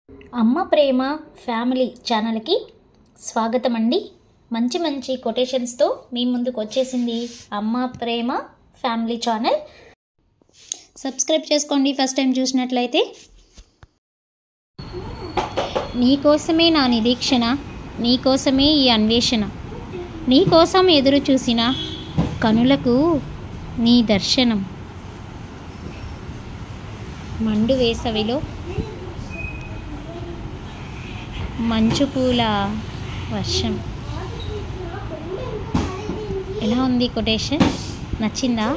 అమ్మ ప్రేమ ఫ్యామిలీ ఛానల్కి స్వాగతం అండి. మంచి మంచి కొటేషన్స్తో మీ ముందుకు వచ్చేసింది అమ్మ ప్రేమ ఫ్యామిలీ ఛానల్. సబ్స్క్రైబ్ చేసుకోండి ఫస్ట్ టైం చూసినట్లయితే. నీకోసమే నా నిరీక్షణ, నీకోసమే ఈ అన్వేషణ, నీకోసం ఎదురు చూసిన కనులకు నీ దర్శనం. మండు వేసవిలో మంచు పూల వర్షం. ఎలా ఉంది కొటేషన్? నచ్చిందా?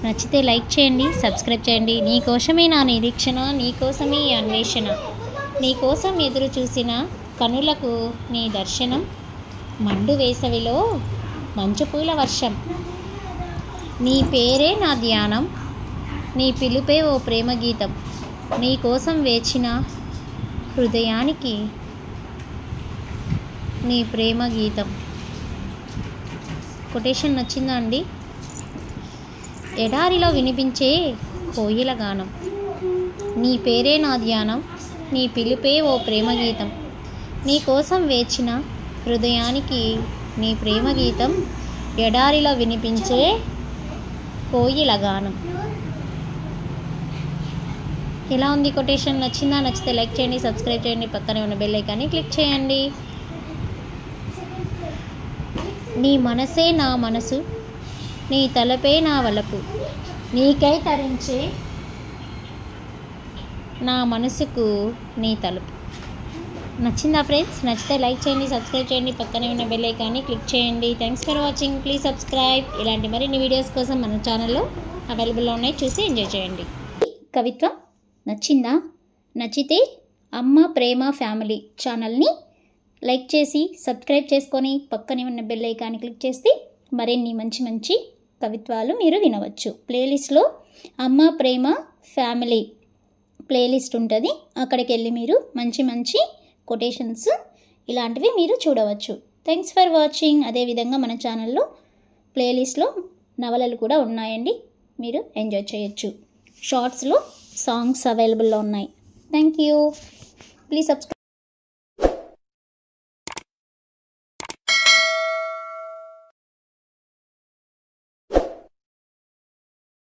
నచ్చితే లైక్ చేయండి, సబ్స్క్రైబ్ చేయండి. నీకోసమే నా నిరీక్షణ, నీకోసమే ఈ అన్వేషణ, నీకోసం ఎదురు చూసిన కనులకు నీ దర్శనం. మండు వేసవిలో మంచు పూల వర్షం. నీ పేరే నా ధ్యానం, నీ పిలుపే ఓ ప్రేమ గీతం, నీ కోసం వేచిన హృదయానికి నీ ప్రేమ గీతం. కొటేషన్ నచ్చిందా అండి? ఎడారిలో వినిపించే కోయిల గానం. నీ పేరే నా ధ్యానం, నీ పిలుపే ఓ ప్రేమ గీతం, నీ కోసం వేచిన హృదయానికి నీ ప్రేమ గీతం. ఎడారిలో వినిపించే కోయిల గానం. ఎలా ఉంది కొటేషన్? నచ్చిందా? నచ్చితే లైక్ చేయండి, సబ్స్క్రైబ్ చేయండి, పక్కనే ఉన్న బెల్ ఐకాన్ని క్లిక్ చేయండి. నీ మనసే నా మనసు, నీ తలపే నా వలపు, నీకై తరించే నా మనసుకు నీ తలుపు. నచ్చిందా ఫ్రెండ్స్? నచ్చితే లైక్ చేయండి, సబ్స్క్రైబ్ చేయండి, పక్కనే ఉన్న బెల్ ఐకాన్ని క్లిక్ చేయండి. Thanks for watching. Please subscribe. ఇలాంటి మరిన్ని వీడియోస్ కోసం మన ఛానల్లో అవైలబుల్లో ఉన్నాయి, చూసి ఎంజాయ్ చేయండి. కవిత్వం నచ్చిందా? నచ్చితే అమ్మ ప్రేమ ఫ్యామిలీ ఛానల్ని లైక్ చేసి సబ్స్క్రైబ్ చేసుకొని పక్కనే ఉన్న బెల్ ఐకాన్ని క్లిక్ చేస్తే మరిన్ని మంచి మంచి కవిత్వాలు మీరు వినవచ్చు. ప్లేలిస్ట్లో అమ్మ ప్రేమ ఫ్యామిలీ ప్లేలిస్ట్ ఉంటుంది, అక్కడికి వెళ్ళి మీరు మంచి మంచి కొటేషన్స్ ఇలాంటివి మీరు చూడవచ్చు. Thanks for watching. అదేవిధంగా మన ఛానల్లో ప్లేలిస్ట్లో నవలలు కూడా ఉన్నాయండి, మీరు ఎంజాయ్ చేయొచ్చు. షార్ట్స్లో సాంగ్స్ అవైలబుల్లో ఉన్నాయి. Thank you. Please subscribe.